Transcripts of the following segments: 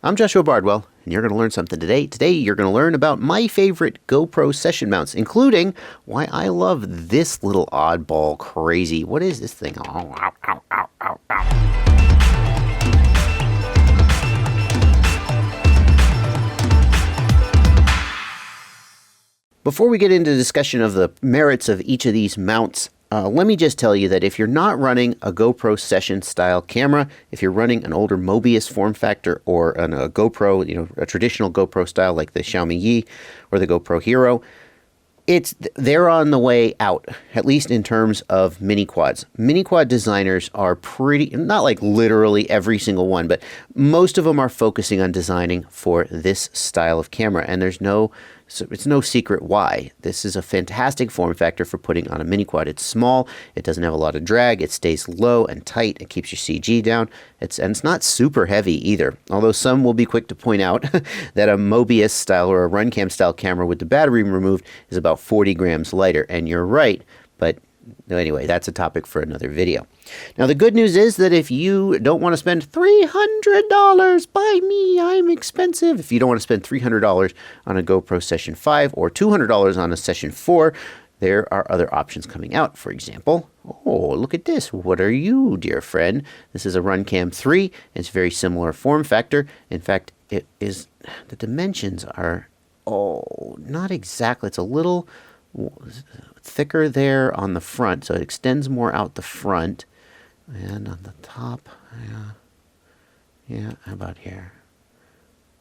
I'm Joshua Bardwell, and you're going to learn something today. Today, you're going to learn about my favorite GoPro Session mounts, including why I love this little oddball crazy. What is this thing? Oh, ow, ow, ow, ow, ow. Before we get into the discussion of the merits of each of these mounts, let me just tell you that if you're not running a GoPro Session style camera, if you're running an older Mobius form factor or a GoPro, a traditional GoPro style like the Xiaomi Yi or the GoPro Hero, they're on the way out, at least in terms of mini quads. Mini quad designers are pretty, not like literally every single one, but most of them are focusing on designing for this style of camera, and it's no secret why. This is a fantastic form factor for putting on a mini quad. It's small, it doesn't have a lot of drag, it stays low and tight, it keeps your CG down, and it's not super heavy either. Although some will be quick to point out that a Mobius style or a RunCam style camera with the battery removed is about 40 grams lighter, and you're right, but anyway, that's a topic for another video. Now, the good news is that if you don't want to spend $300, buy me, I'm expensive. If you don't want to spend $300 on a GoPro Session 5 or $200 on a Session 4, there are other options coming out. For example, oh, look at this. What are you, dear friend? This is a RunCam 3. It's very similar form factor. In fact, the dimensions are, not exactly. It's a little thicker there on the front, so it extends more out the front, and on the top, how about here?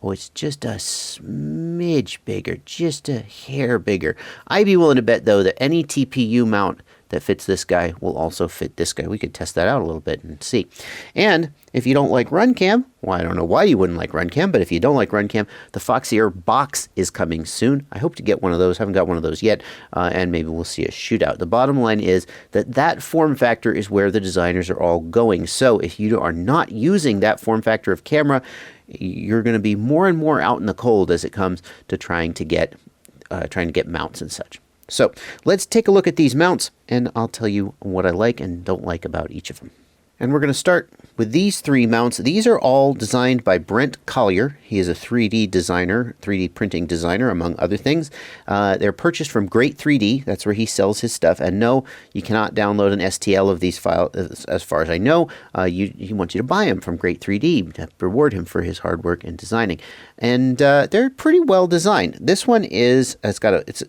Oh, it's just a smidge bigger, just a hair bigger. I'd be willing to bet, though, that any TPU mount that fits this guy will also fit this guy. We could test that out a little bit and see. And if you don't like RunCam, well, I don't know why you wouldn't like RunCam, but if you don't like RunCam, the Foxeer Box is coming soon. I hope to get one of those. Haven't got one of those yet, and maybe we'll see a shootout. The bottom line is that form factor is where the designers are all going. So if you are not using that form factor of camera, you're going to be more and more out in the cold as it comes to trying to get mounts and such. So let's take a look at these mounts, and I'll tell you what I like and don't like about each of them. And we're going to start with these three mounts. These are all designed by Brent Collier. He is a 3D designer, 3D printing designer, among other things. They're purchased from Great 3D. That's where he sells his stuff. And no, you cannot download an STL of these files, as far as I know. He wants you to buy them from Great 3D to reward him for his hard work in designing. And they're pretty well designed. This one it's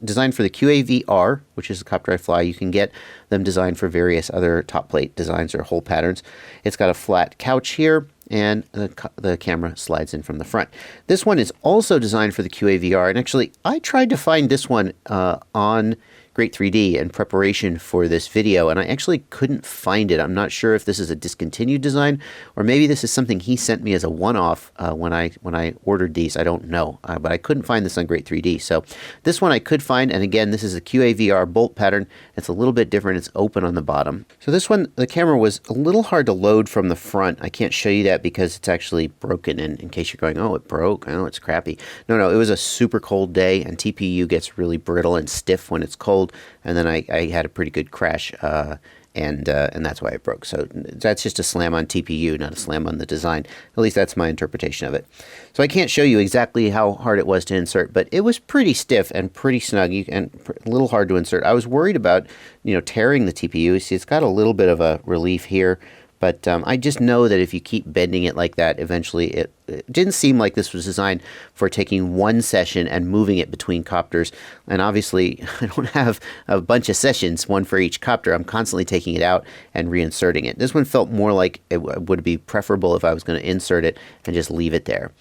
designed for the QAVR, which is a copter I fly. You can get them designed for various other top plate designs or hole patterns. It's got a flat couch here, and the camera slides in from the front. This one is also designed for the QAVR, and actually I tried to find this one on Great 3D in preparation for this video, and I actually couldn't find it. I'm not sure if this is a discontinued design, or maybe this is something he sent me as a one-off when I ordered these. I don't know, but I couldn't find this on Great 3D. So this one I could find, and again, this is a QAVR bolt pattern. It's a little bit different. It's open on the bottom. So this one, the camera was a little hard to load from the front. I can't show you that because it's actually broken, in case you're going, oh, it broke, oh, it's crappy. No, it was a super cold day, and TPU gets really brittle and stiff when it's cold. And then I had a pretty good crash, and that's why it broke. So that's just a slam on TPU, not a slam on the design. At least that's my interpretation of it. So I can't show you exactly how hard it was to insert, but it was pretty stiff and pretty snug and a little hard to insert. I was worried about, tearing the TPU. See, it's got a little bit of a relief here. But I just know that if you keep bending it like that, eventually it didn't seem like this was designed for taking one session and moving it between copters. And obviously, I don't have a bunch of sessions, one for each copter. I'm constantly taking it out and reinserting it. This one felt more like it would be preferable if I was going to insert it and just leave it there.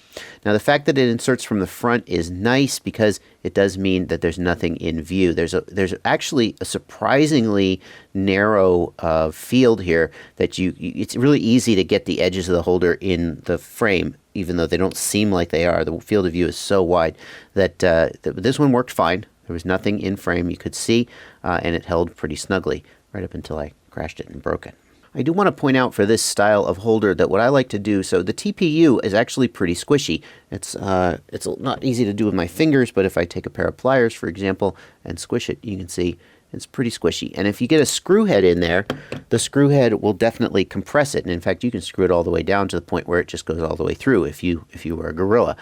Now, the fact that it inserts from the front is nice because it does mean that there's nothing in view. There's actually a surprisingly narrow field here that it's really easy to get the edges of the holder in the frame, even though they don't seem like they are. The field of view is so wide that this one worked fine. There was nothing in frame you could see, and it held pretty snugly right up until I crashed it and broke it. I do want to point out for this style of holder that what I like to do, so the TPU is actually pretty squishy. It's not easy to do with my fingers, but if I take a pair of pliers, for example, and squish it, you can see It's pretty squishy. And if you get a screw head in there, the screw head will definitely compress it. And in fact, you can screw it all the way down to the point where it just goes all the way through if you were a gorilla.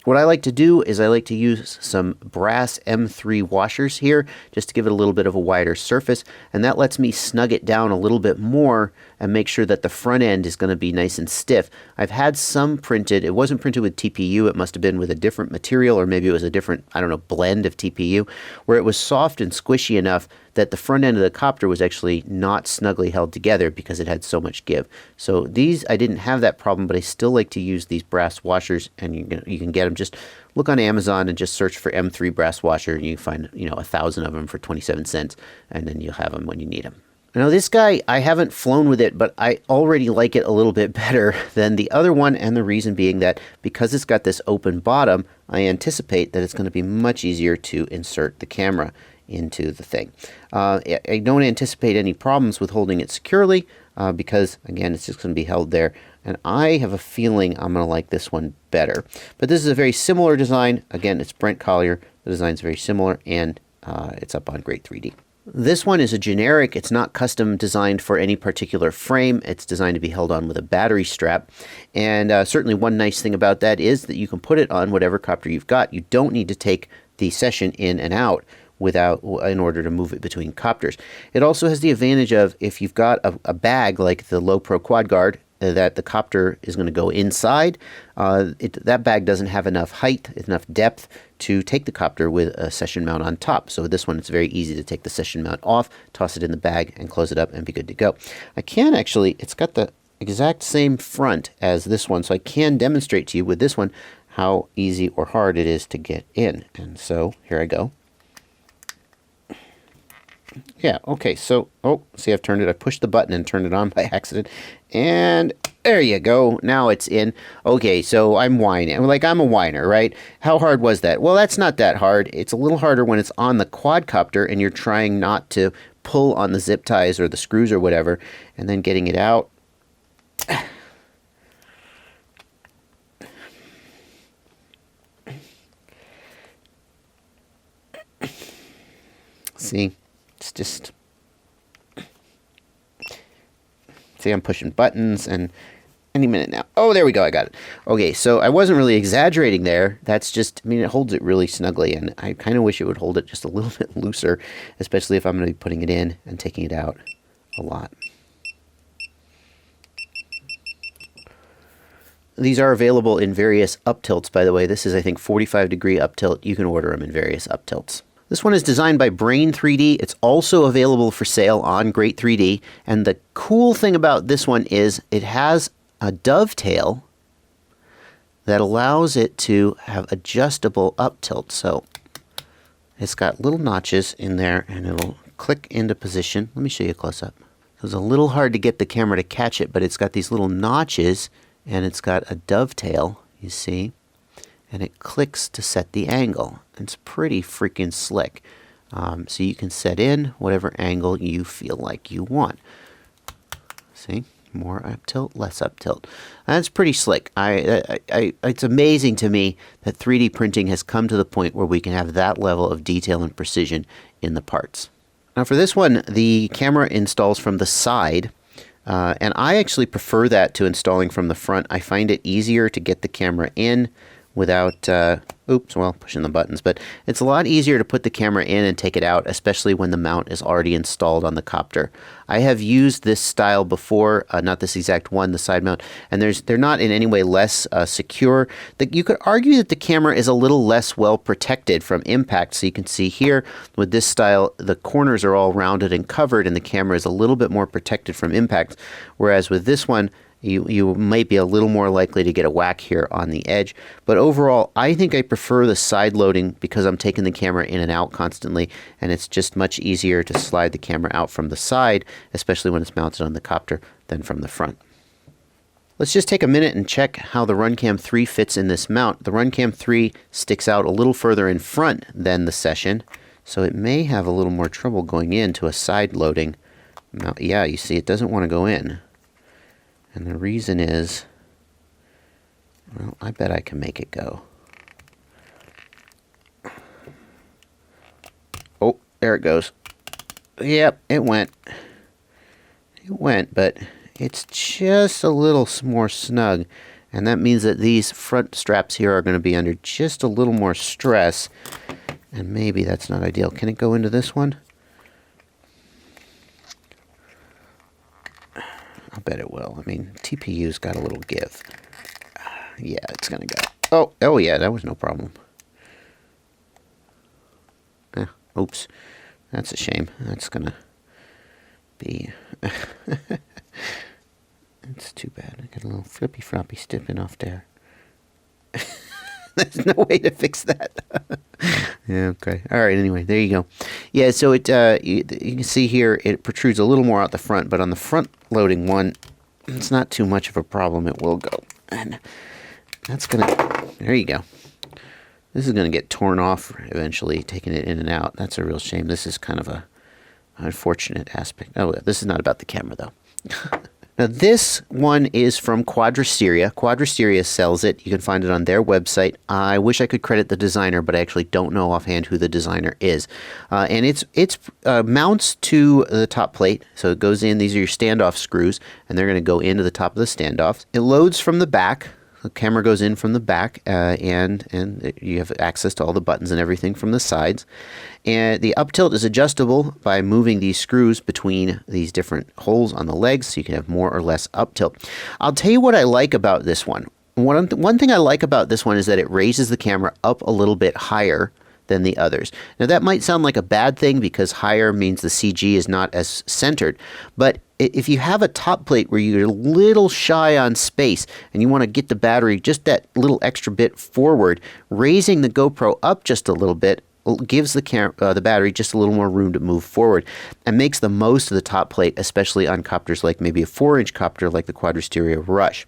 What I like to do is I like to use some brass M3 washers here just to give it a little bit of a wider surface, and that lets me snug it down a little bit more and make sure that the front end is going to be nice and stiff. I've had some printed. It wasn't printed with TPU. It must have been with a different material, or maybe it was a different, I don't know, blend of TPU, where it was soft and squishy enough that the front end of the copter was actually not snugly held together because it had so much give. So these, I didn't have that problem, but I still like to use these brass washers, and you can get them. Just look on Amazon and just search for M3 brass washer, and you can find 1,000 of them for 27 cents, and then you'll have them when you need them. Now this guy, I haven't flown with it, but I already like it a little bit better than the other one, and the reason being that because it's got this open bottom, I anticipate that it's going to be much easier to insert the camera into the thing. I don't anticipate any problems with holding it securely because, again, it's just going to be held there. And I have a feeling I'm going to like this one better. But this is a very similar design. Again, it's Brent Collier. The design's very similar, and it's up on Great 3D. This one is a generic. It's not custom designed for any particular frame. It's designed to be held on with a battery strap. And certainly one nice thing about that is that you can put it on whatever copter you've got. You don't need to take the Session in and out in order to move it between copters. It also has the advantage of, if you've got a bag like the Low Pro Quad Guard that the copter is going to go inside, that bag doesn't have enough height, enough depth to take the copter with a Session mount on top. So with this one, it's very easy to take the Session mount off, toss it in the bag, and close it up and be good to go. I can actually, it's got the exact same front as this one, so I can demonstrate to you with this one how easy or hard it is to get in. And so here I go. Yeah, okay, so, see, I've turned it. I pushed the button and turned it on by accident. And there you go. Now it's in. Okay, so I'm whining. I'm a whiner, right? How hard was that? Well, that's not that hard. It's a little harder when it's on the quadcopter and you're trying not to pull on the zip ties or the screws or whatever, and then getting it out. See? It's just, see, I'm pushing buttons, and any minute now. Oh, there we go. I got it. Okay, so I wasn't really exaggerating there. That's just, I mean, it holds it really snugly, and I kind of wish it would hold it just a little bit looser, especially if I'm going to be putting it in and taking it out a lot. These are available in various up tilts, by the way. This is, I think, 45-degree up tilt. You can order them in various up tilts. This one is designed by Brain 3D. It's also available for sale on Great 3D. And the cool thing about this one is it has a dovetail that allows it to have adjustable up tilt. So it's got little notches in there, and it'll click into position. Let me show you a close-up. It was a little hard to get the camera to catch it, but it's got these little notches, and it's got a dovetail, you see, and it clicks to set the angle. It's pretty freaking slick. So you can set in whatever angle you feel like you want. See? More up tilt, less up tilt. That's pretty slick. It's amazing to me that 3D printing has come to the point where we can have that level of detail and precision in the parts. Now for this one, the camera installs from the side. And I actually prefer that to installing from the front. I find it easier to get the camera in without, pushing the buttons. But it's a lot easier to put the camera in and take it out, especially when the mount is already installed on the copter. I have used this style before, not this exact one, the side mount, and they're not in any way less secure. You could argue that the camera is a little less well protected from impact. So you can see here with this style, the corners are all rounded and covered, and the camera is a little bit more protected from impact. Whereas with this one, you might be a little more likely to get a whack here on the edge. But overall, I think I prefer the side loading because I'm taking the camera in and out constantly, and it's just much easier to slide the camera out from the side, especially when it's mounted on the copter, than from the front. Let's just take a minute and check how the RunCam 3 fits in this mount. The RunCam 3 sticks out a little further in front than the Session, so it may have a little more trouble going into a side loading mount. Yeah, you see, it doesn't want to go in. And the reason is, well, I bet I can make it go. Oh, there There it goes. Yep, it went. It went, but it's just a little more snug. And that means that these front straps here are going to be under just a little more stress. And maybe that's not ideal. Can it go into this one? I'll bet it will. I mean, TPU's got a little give. Yeah, it's going to go. Oh yeah, that was no problem. Oops. That's a shame. That's going to be... That's too bad. I got a little flippy floppy sticking off there. There's no way to fix that. Yeah, okay. All right, anyway, there you go. Yeah, so it you can see here it protrudes a little more out the front, but on the front loading one, it's not too much of a problem. It will go. And that's going to... There you go. This is going to get torn off eventually, taking it in and out. That's a real shame. This is kind of a unfortunate aspect. Oh, this is not about the camera, though. Now, this one is from Quadrasteria. Quadrasteria sells it. You can find it on their website. I wish I could credit the designer, but I actually don't know offhand who the designer is. And it's mounts to the top plate. So it goes in. These are your standoff screws, and they're going to go into the top of the standoffs. It loads from the back. The camera goes in from the back, and you have access to all the buttons and everything from the sides. And the up tilt is adjustable by moving these screws between these different holes on the legs, so you can have more or less up tilt. I'll tell you what I like about this one. One thing I like about this one is that it raises the camera up a little bit higher than the others. Now that might sound like a bad thing because higher means the CG is not as centered, but if you have a top plate where you're a little shy on space and you want to get the battery just that little extra bit forward, raising the GoPro up just a little bit gives the battery just a little more room to move forward and makes the most of the top plate, especially on copters like maybe a 4-inch copter like the Quadrasteria Rush.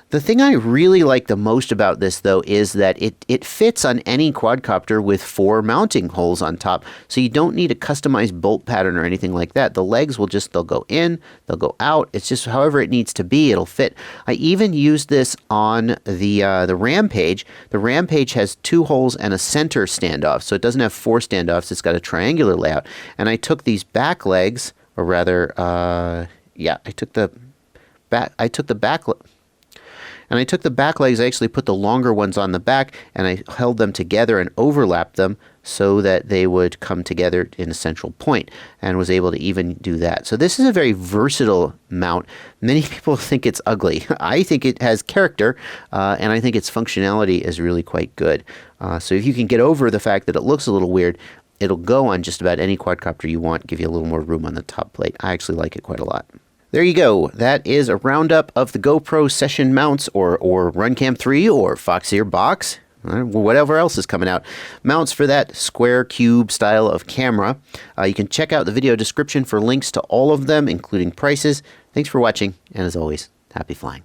The thing I really like the most about this, though, is that it fits on any quadcopter with 4 mounting holes on top, so you don't need a customized bolt pattern or anything like that. The legs they'll go in, they'll go out. It's just however it needs to be, it'll fit. I even used this on the Rampage. The Rampage has 2 holes and a center standoff, so it doesn't have 4 standoffs. It's got a triangular layout. And I took these back legs, or rather, I took the back legs. I actually put the longer ones on the back, and I held them together and overlapped them so that they would come together in a central point, and was able to even do that. So this is a very versatile mount. Many people think it's ugly. I think it has character, and I think its functionality is really quite good. So if you can get over the fact that it looks a little weird, it'll go on just about any quadcopter you want, give you a little more room on the top plate. I actually like it quite a lot. There you go. That is a roundup of the GoPro Session mounts, or RunCam 3, or Foxeer Box, or whatever else is coming out. Mounts for that square cube style of camera. You can check out the video description for links to all of them, including prices. Thanks for watching, and as always, happy flying.